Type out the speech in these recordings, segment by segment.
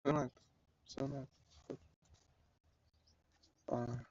Все на это. А,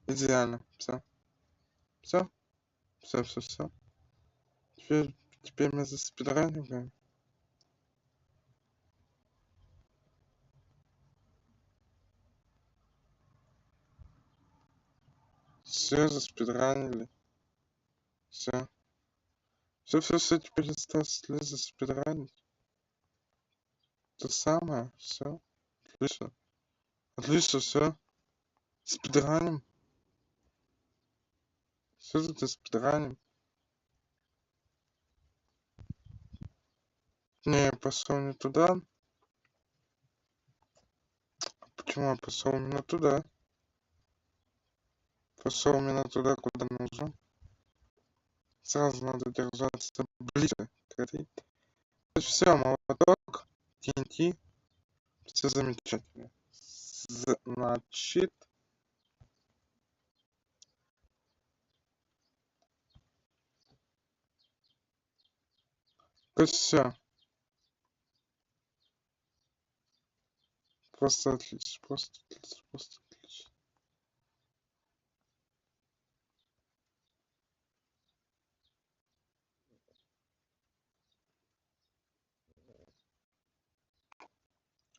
идеально. Все. Все. Все. Теперь мы заспидраниваем. Все, заспидранили. Все. Все, теперь осталось заспидранить. То самое. Все. Отлично. Отлично, все. Спидраним. Все это спидраним. Не, я пошел не туда. Почему я пошел именно туда? Пошел именно туда, куда нужно. Сразу надо держаться ближе к этой. Все, молоток, TNT. Все замечательно. Значит, все. Просто отлично, просто отлично.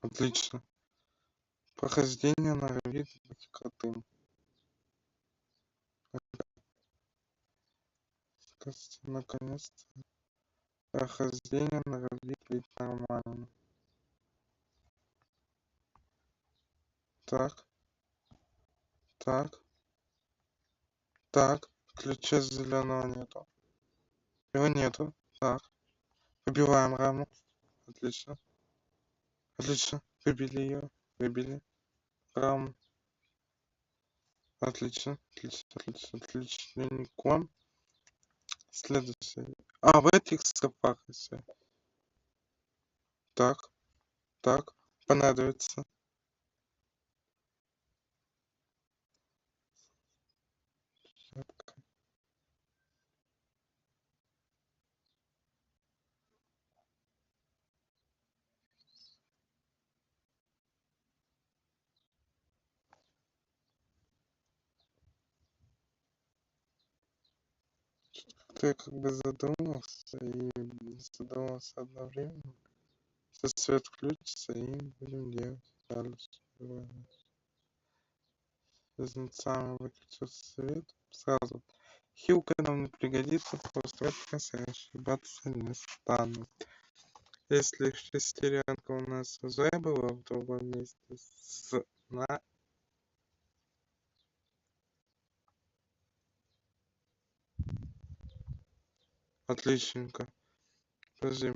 Отлично. Прохождение норовит быть крутым. Наконец-то. Прохождение норовит быть нормальным. Так. Ключа зеленого нету. Его нету. Так. Выбиваем раму. Отлично. Выбили ее. Выбили раму. Отлично. Отличненько. Следующий. В этих скопах все. Так. Понадобится. Ты как бы задумался одновременно. Сейчас свет включится и будем делать дальше. Близнецами выключил свет. Сразу. Хилка нам не пригодится, просто я ошибаться не стану. Если шестеренка у нас уже была в другом месте, отличненько. Подожди.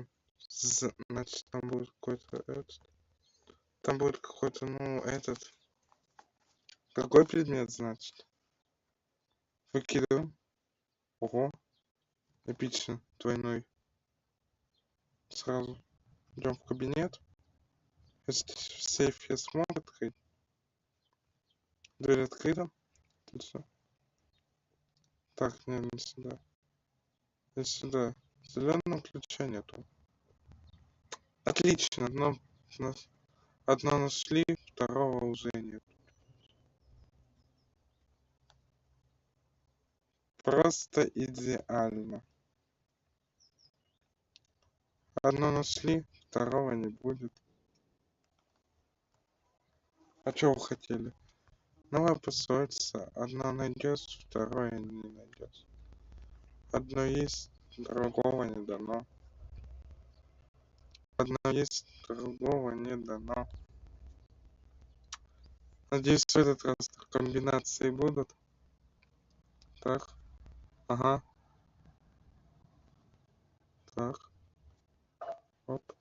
Значит, там будет какой-то, этот. Какой предмет, значит? Выкидываем. Ого. Эпично. Двойной. Сразу. Идем в кабинет. Если сейф я смог открыть. Дверь открыта. Отлично. Так, не сюда. Не сюда. Зеленого ключа нету. Отлично. Одно нашли, второго уже нет. Просто идеально. Одно нашли, второго не будет. А что вы хотели? Новая пословица. Одно найдешь, второе не найдешь. Одно есть, другого не дано. Одно есть, другого не дано. Надеюсь, в этот раз комбинации будут. Так. Ага. Так. Оп.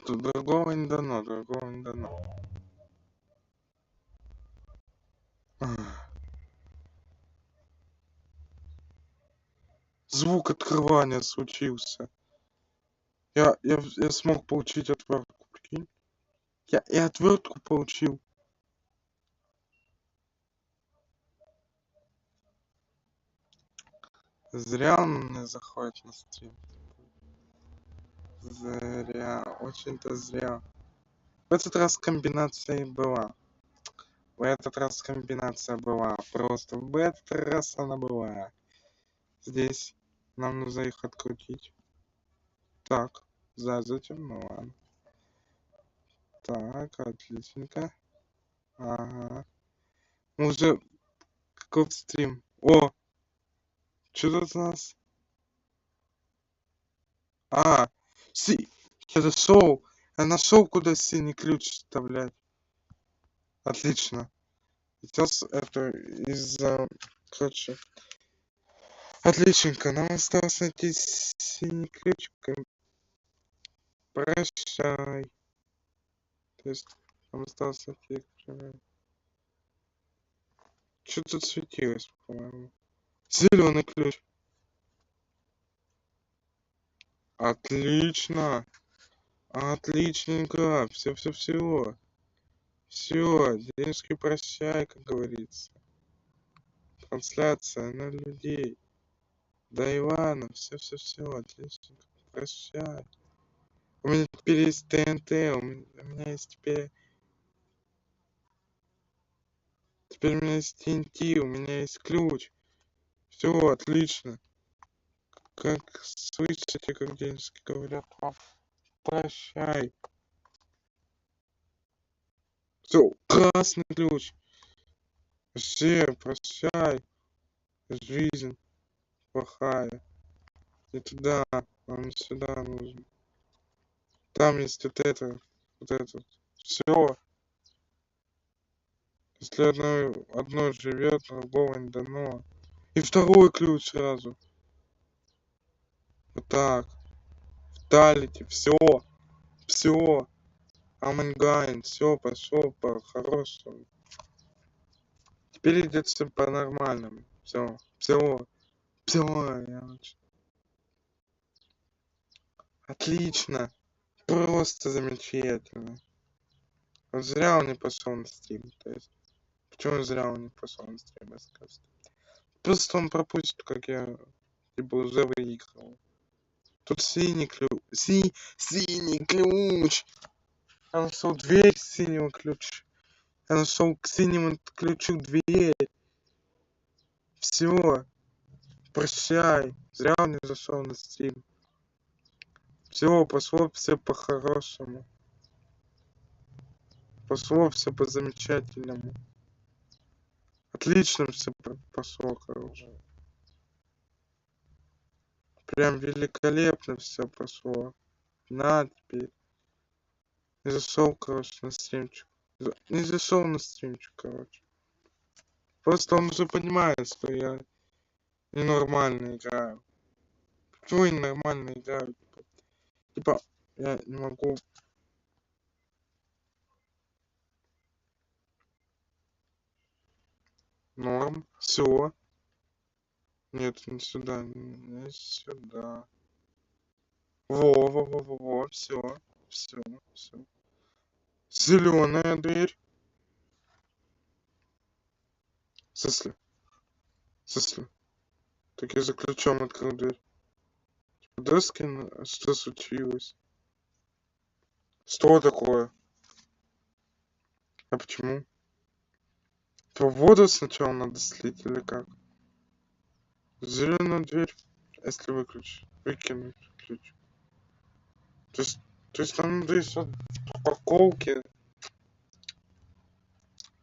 Другого не дано. Звук открывания случился. Я смог получить отвертку, прикинь. Я отвертку получил. Зря он не заходит на стрим. Зря, очень-то зря. В этот раз комбинация и была. В этот раз комбинация была. Просто в этот раз она была. Здесь нам нужно их открутить. Так, затем, ну ладно. Так, отличненько. Ага. Мы уже какой стрим. О! Что тут у нас? А, я зашел. Я нашел, куда синий ключ вставлять. Отлично. Сейчас это из-за... Короче. Отличненько. Нам осталось найти синий ключ. Прощай. То есть нам осталось найти... Что тут светилось, по-моему? Зеленый ключ. Отлично. Отличненько. Все. Все, денежки прощай, как говорится. Трансляция на людей. Да, Ивана, все, отлично. Прощай. У меня теперь есть ТНТ, у меня есть теперь у меня есть ТНТ, у меня есть ключ. Все, отлично. Как слышите, как денежки говорят вам. Прощай. Все, красный ключ. Все, прощай. Жизнь плохая. Не туда, нам сюда нужно. Там есть вот это. Все. Если одно живет, другого не дано. И второй ключ сразу. Вот так. Вталите. Все. Амангайн. Все, пошел по-хорошему. Теперь идет все по-нормальному. Все. Отлично. Просто замечательно. Вот зря он не пошел на стрим. То есть, почему зря он не пошел на стрим, рассказывать? Просто он пропустит, как я типа уже выиграл. Тут синий ключ. Синий ключ. Я нашел дверь синего ключа. Я нашел к синему ключу дверь. Все. Прощай. Зря он не зашел на стрим. Все, пошло все по-хорошему. Пошло все по-замечательному. Отлично все пошло, короче. Прям великолепно все пошло. На теперь. Не зашел, короче, на стримчик. Не зашел на стримчик, короче. Просто он уже понимает, что я ненормально играю. Почему я ненормально играю? Типа, я не могу. Норм. Все. Нет, не сюда. Не сюда. Во. Все. Зеленая дверь. В смысле? Так я за ключом открыл дверь. Доскин, что случилось? Что такое? А почему? То воду сначала надо слить или как? Зеленую дверь, если выкинуть ключ. То есть там здесь вот упаковки.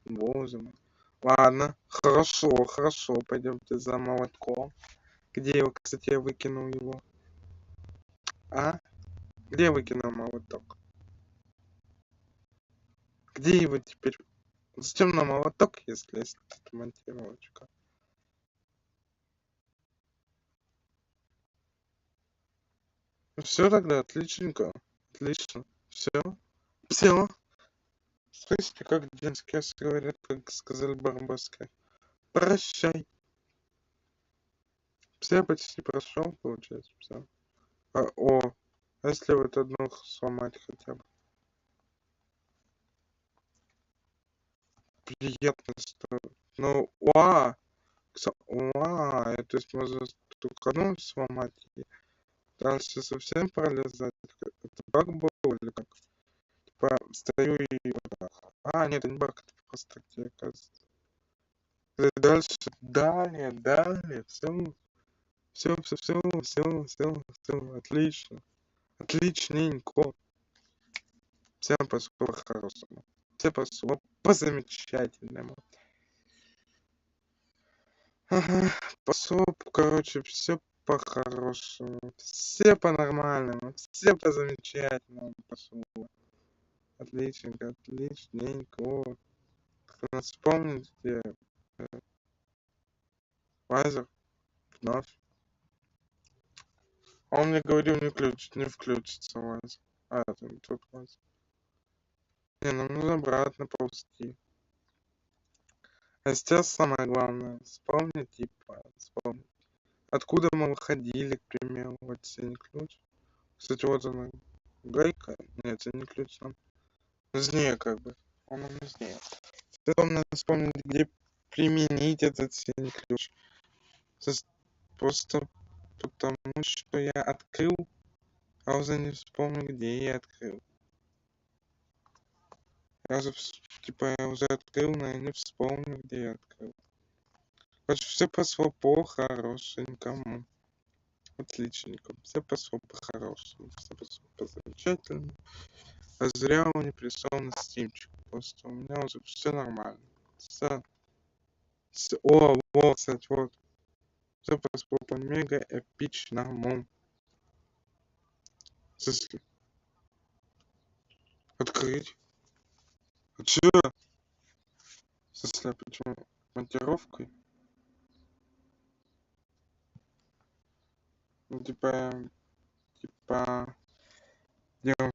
Боже мой. Ладно, хорошо, пойдемте за молотком. Где его, кстати, я выкинул его? А? Где я выкинул молоток? Где его теперь? Зачем нам молоток, если есть эта монтировочка? Ну все тогда, отличненько. Отлично. Все. Слышите, как детские говорят, как сказали Барбоскины. Прощай. Все почти прошел, получается, все. О, А если вот одну сломать хотя бы? Приятно стоит. Ну, то есть можно только одну сломать и дальше совсем пролезать. Это баг был или как? Типа стою и вот так. Нет, это не баг, это просто где, оказывается. Дальше, далее, все, отлично, отличненько. Всем по хорошему, все по замечательному. Ага, короче, все по-хорошему, все по-нормальному, все по замечательному посу. Отличненько, отличненько. Надо вспомнить, где лазер вновь. Он мне говорил, не включится лазер. Это не тот лазер. Нам нужно обратно ползти. А сейчас самое главное, вспомнить, откуда мы выходили, к примеру, вот синий ключ. Кстати, вот она, гайка. Нет, синий ключ нам нужнее как бы. Он нам нужнее. Потом надо вспомнить, где применить этот синий ключ. Просто потому, что я открыл, а уже не вспомнил, где я открыл. Я уже открыл, но я не вспомнил, где я открыл. Короче, все пошло по-хорошенькому. Отличненько. Все пошло по-хорошему. Все пошло по-замечательному. А зря он не пришел на стимчик. Просто у меня уже все нормально. Кстати, вот. Все пошло по мега эпичному. Открыть. А чё? В смысле, почему? Монтировкой? Ну, типа, я вам